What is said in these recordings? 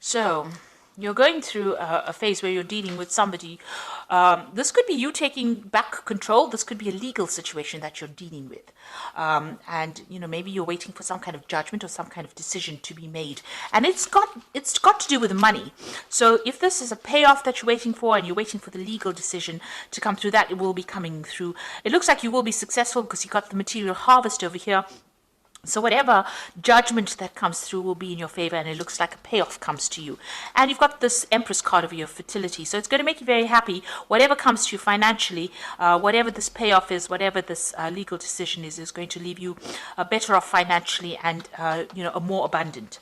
So you're going through a phase where you're dealing with somebody. This could be you taking back control. This could be a legal situation that you're dealing with. And, maybe you're waiting for some kind of judgment or some kind of decision to be made. And it's got to do with money. So if this is a payoff that you're waiting for and you're waiting for the legal decision to come through, that it will be coming through. It looks like you will be successful because you got the material harvest over here. So whatever judgment that comes through will be in your favor, and it looks like a payoff comes to you. And you've got this Empress card over your fertility. So it's going to make you very happy. Whatever comes to you financially, whatever this payoff is, whatever this legal decision is going to leave you better off financially and, a more abundant.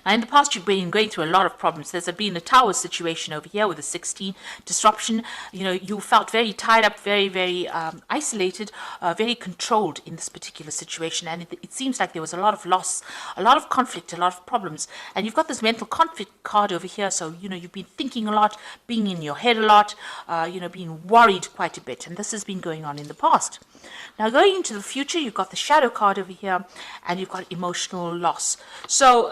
Now, in the past, you've been going through a lot of problems. There's been a tower situation over here with a 16 disruption. You felt very tied up, very, very isolated, very controlled in this particular situation. And it seems like there was a lot of loss, a lot of conflict, a lot of problems. And you've got this mental conflict card over here. So, you've been thinking a lot, being in your head a lot, being worried quite a bit. And this has been going on in the past. Now, going into the future, you've got the shadow card over here, and you've got emotional loss. So,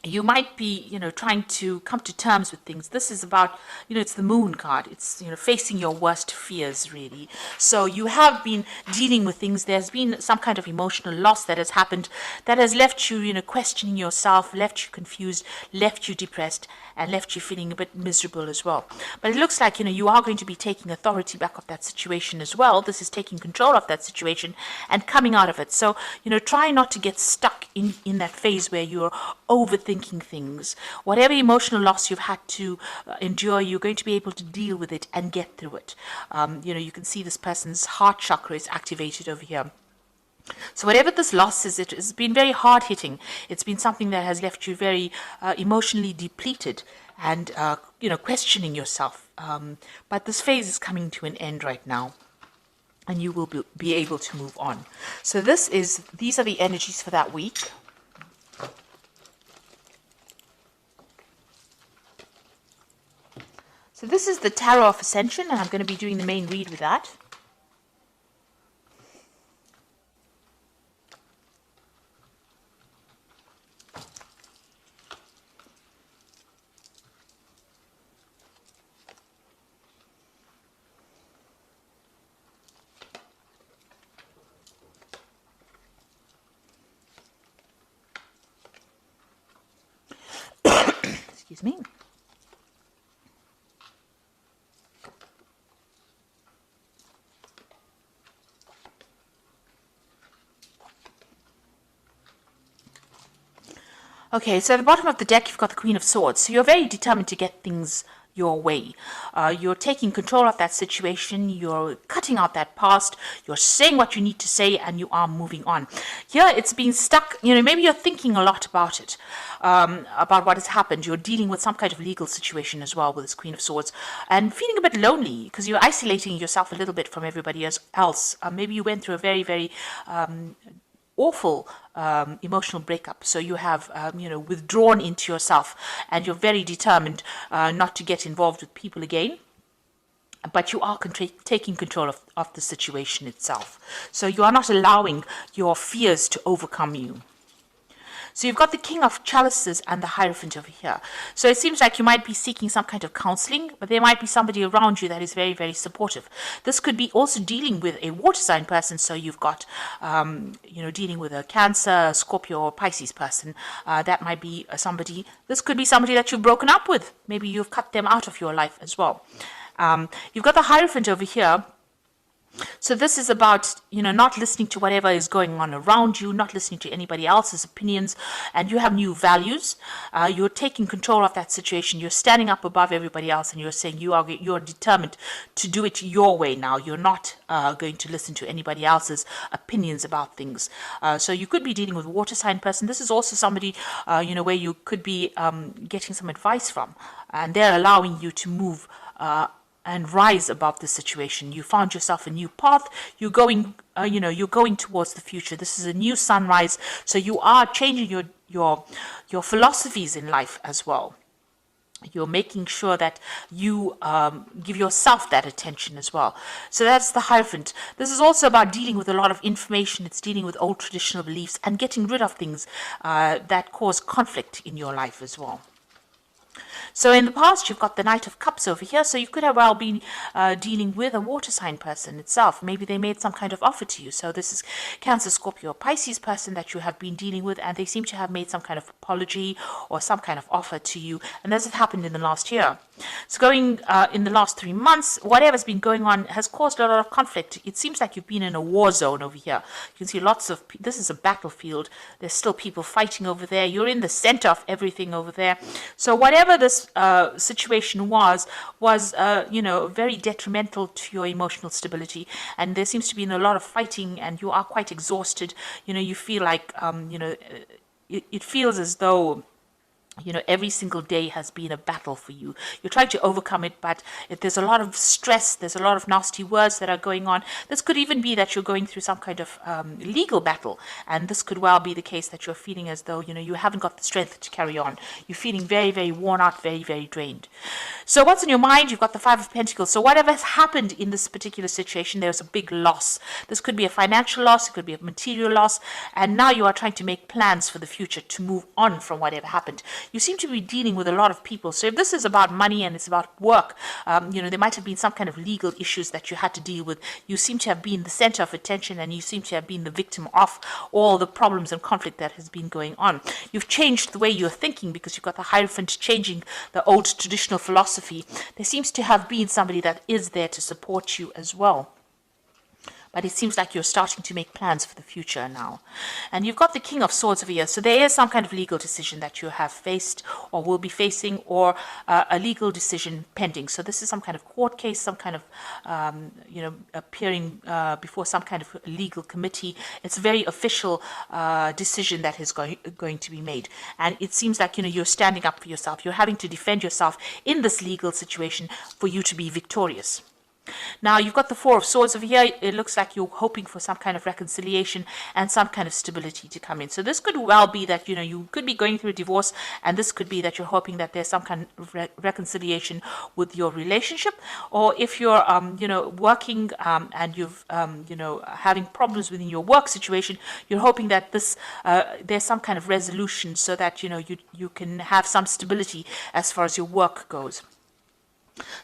you might be, trying to come to terms with things. This is about, it's the moon card. It's, facing your worst fears, really. So you have been dealing with things. There's been some kind of emotional loss that has happened that has left you, questioning yourself, left you confused, left you depressed, and left you feeling a bit miserable as well. But it looks like, you are going to be taking authority back of that situation as well. This is taking control of that situation and coming out of it. So, try not to get stuck in that phase where you're overthinking things. Whatever emotional loss you've had to endure, you're going to be able to deal with it and get through it. You can see this person's heart chakra is activated over here. So whatever this loss is, it has been very hard-hitting. It's been something that has left you very emotionally depleted and, questioning yourself. But this phase is coming to an end right now, and you will be able to move on. So these are the energies for that week. So this is the Tarot of Ascension, and I'm going to be doing the main read with that. Excuse me. Okay, so at the bottom of the deck, you've got the Queen of Swords. So you're very determined to get things your way. You're taking control of that situation. You're cutting out that past. You're saying what you need to say, and you are moving on. Here, it's been stuck. Maybe you're thinking a lot about it, about what has happened. You're dealing with some kind of legal situation as well with this Queen of Swords, and feeling a bit lonely because you're isolating yourself a little bit from everybody else. Maybe you went through a very, very awful emotional breakup, so you have withdrawn into yourself, and you're very determined not to get involved with people again, but you are taking control of the situation itself. So you are not allowing your fears to overcome you. So you've got the King of Chalices and the Hierophant over here. So it seems like you might be seeking some kind of counseling, but there might be somebody around you that is very, very supportive. This could be also dealing with a water sign person. So you've got, dealing with a Cancer, Scorpio, or Pisces person. That might be somebody. This could be somebody that you've broken up with. Maybe you've cut them out of your life as well. You've got the Hierophant over here. So this is about, not listening to whatever is going on around you, not listening to anybody else's opinions, and you have new values. You're taking control of that situation. You're standing up above everybody else, and you're saying you're determined to do it your way now. You're not going to listen to anybody else's opinions about things. So you could be dealing with a water sign person. This is also somebody, where you could be getting some advice from, and they're allowing you to move and rise above the situation. You found yourself a new path. You're going, you're going towards the future. This is a new sunrise. So you are changing your philosophies in life as well. You're making sure that you give yourself that attention as well. So that's the Hierophant. This is also about dealing with a lot of information. It's dealing with old traditional beliefs and getting rid of things that cause conflict in your life as well. So in the past, you've got the Knight of Cups over here. So you could have well been dealing with a water sign person itself. Maybe they made some kind of offer to you. So this is Cancer, Scorpio, or Pisces person that you have been dealing with, and they seem to have made some kind of apology or some kind of offer to you. And this has happened in the last year. So going in the last 3 months, whatever's been going on has caused a lot of conflict. It seems like you've been in a war zone over here. You can see lots of, this is a battlefield. There's still people fighting over there. You're in the center of everything over there. So whatever this situation was very detrimental to your emotional stability. And there seems to be a lot of fighting, and you are quite exhausted. You feel like, it feels as though every single day has been a battle for you. You're trying to overcome it, but there's a lot of stress, there's a lot of nasty words that are going on. This could even be that you're going through some kind of legal battle, and this could well be the case that you're feeling as though, you haven't got the strength to carry on. You're feeling very, very worn out, very, very drained. So what's in your mind? You've got the Five of Pentacles. So whatever has happened in this particular situation, there's a big loss. This could be a financial loss, it could be a material loss, and now you are trying to make plans for the future to move on from whatever happened. You seem to be dealing with a lot of people. So if this is about money and it's about work, there might have been some kind of legal issues that you had to deal with. You seem to have been the center of attention, and you seem to have been the victim of all the problems and conflict that has been going on. You've changed the way you're thinking because you've got the Hierophant changing the old traditional philosophy. There seems to have been somebody that is there to support you as well. But it seems like you're starting to make plans for the future now. And you've got the King of Swords over here. So there is some kind of legal decision that you have faced or will be facing, or a legal decision pending. So this is some kind of court case, some kind of, appearing before some kind of legal committee. It's a very official decision that is going to be made. And it seems like, you're standing up for yourself. You're having to defend yourself in this legal situation for you to be victorious. Now you've got the Four of Swords over here. It looks like you're hoping for some kind of reconciliation and some kind of stability to come in. So this could well be that you could be going through a divorce, and this could be that you're hoping that there's some kind of reconciliation with your relationship. Or if you're working and you've having problems within your work situation, you're hoping that this there's some kind of resolution so that you can have some stability as far as your work goes.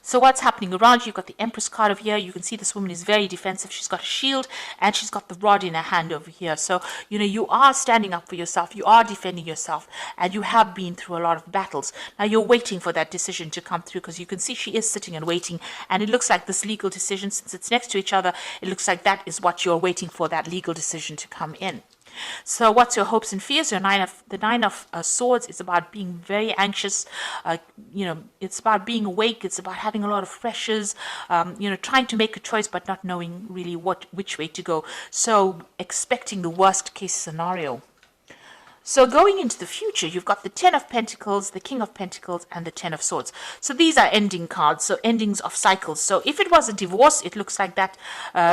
So what's happening around you? You've got the Empress card over here. You can see this woman is very defensive. She's got a shield and she's got the rod in her hand over here. So, you are standing up for yourself. You are defending yourself, and you have been through a lot of battles. Now you're waiting for that decision to come through, because you can see she is sitting and waiting. And it looks like this legal decision, since it's next to each other, it looks like that is what you're waiting for, that legal decision to come in. So what's your hopes and fears? The Nine of Swords is about being very anxious. It's about being awake. It's about having a lot of pressures, trying to make a choice but not knowing really which way to go. So expecting the worst case scenario. So going into the future, you've got the Ten of Pentacles, the King of Pentacles, and the Ten of Swords. So these are ending cards, so endings of cycles. So if it was a divorce, it looks like that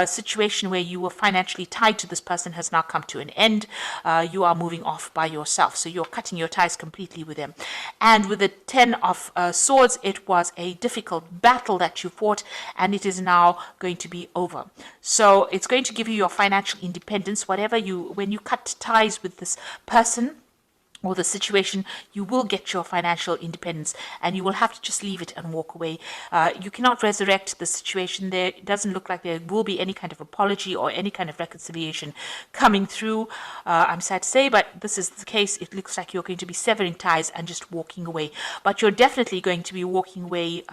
situation where you were financially tied to this person has now come to an end. You are moving off by yourself. So you're cutting your ties completely with them. And with the Ten of Swords, it was a difficult battle that you fought, and it is now going to be over. So it's going to give you your financial independence. When you cut ties with this person or the situation, you will get your financial independence, and you will have to just leave it and walk away. You cannot resurrect the situation there. It doesn't look like there will be any kind of apology or any kind of reconciliation coming through. I'm sad to say, but this is the case. It looks like you're going to be severing ties and just walking away. But you're definitely going to be walking away,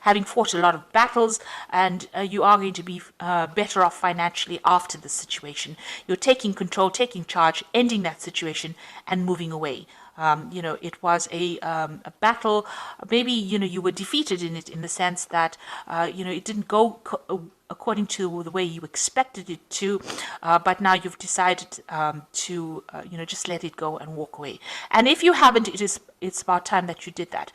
having fought a lot of battles, and you are going to be better off financially after this situation. You're taking control, taking charge, ending that situation, and moving away. It was a battle. Maybe you were defeated in it, in the sense that it didn't go according to the way you expected it to, but now you've decided to just let it go and walk away. And if you haven't, it's about time that you did that.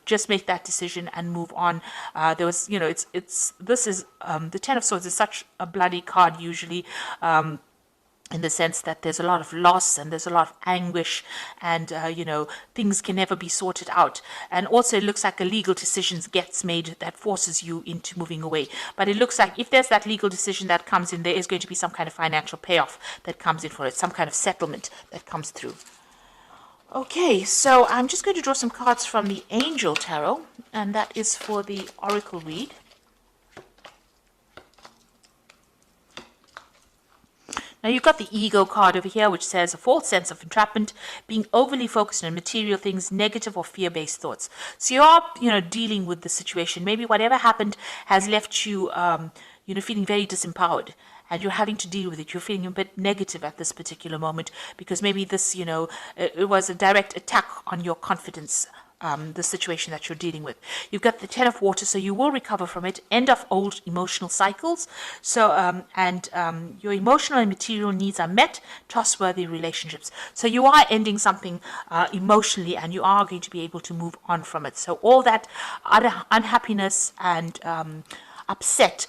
Just make that decision and move on. The Ten of Swords is such a bloody card usually. in the sense that there's a lot of loss and there's a lot of anguish, and things can never be sorted out. And also it looks like a legal decision gets made that forces you into moving away. But it looks like if there's that legal decision that comes in, there is going to be some kind of financial payoff that comes in for it, some kind of settlement that comes through. Okay, so I'm just going to draw some cards from the Angel Tarot, and that is for the Oracle read. Now you've got the Ego card over here, which says a false sense of entrapment, being overly focused on material things, negative or fear-based thoughts. So you are, dealing with the situation. Maybe whatever happened has left you, feeling very disempowered, and you're having to deal with it. You're feeling a bit negative at this particular moment because maybe this, it was a direct attack on your confidence. The situation that you're dealing with. You've got the Ten of Water, so you will recover from it. End of old emotional cycles. So, your emotional and material needs are met. Trustworthy relationships. So you are ending something emotionally, and you are going to be able to move on from it. So all that unhappiness and upset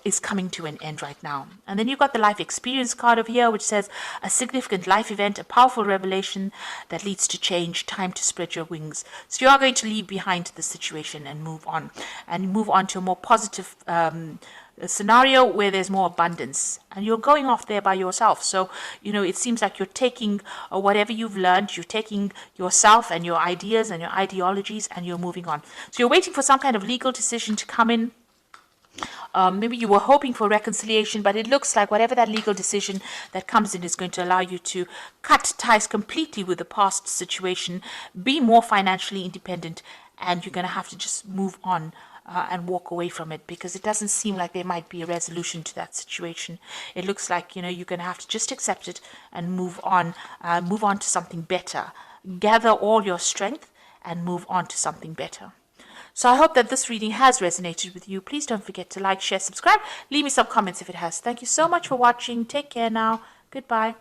is coming to an end right now. And then you've got the life experience card over here, which says a significant life event, a powerful revelation that leads to change, time to spread your wings. So you are going to leave behind the situation and move on to a more positive scenario where there's more abundance, and you're going off there by yourself. So it seems like you're taking whatever you've learned, you're taking yourself and your ideas and your ideologies, and you're moving on. So you're waiting for some kind of legal decision to come in. Maybe you were hoping for reconciliation, but it looks like whatever that legal decision that comes in is going to allow you to cut ties completely with the past situation, be more financially independent, and you're going to have to just move on and walk away from it, because it doesn't seem like there might be a resolution to that situation. It looks like you're going to have to just accept it and move on to something better. Gather all your strength and move on to something better. So I hope that this reading has resonated with you. Please don't forget to like, share, subscribe. Leave me some comments if it has. Thank you so much for watching. Take care now. Goodbye.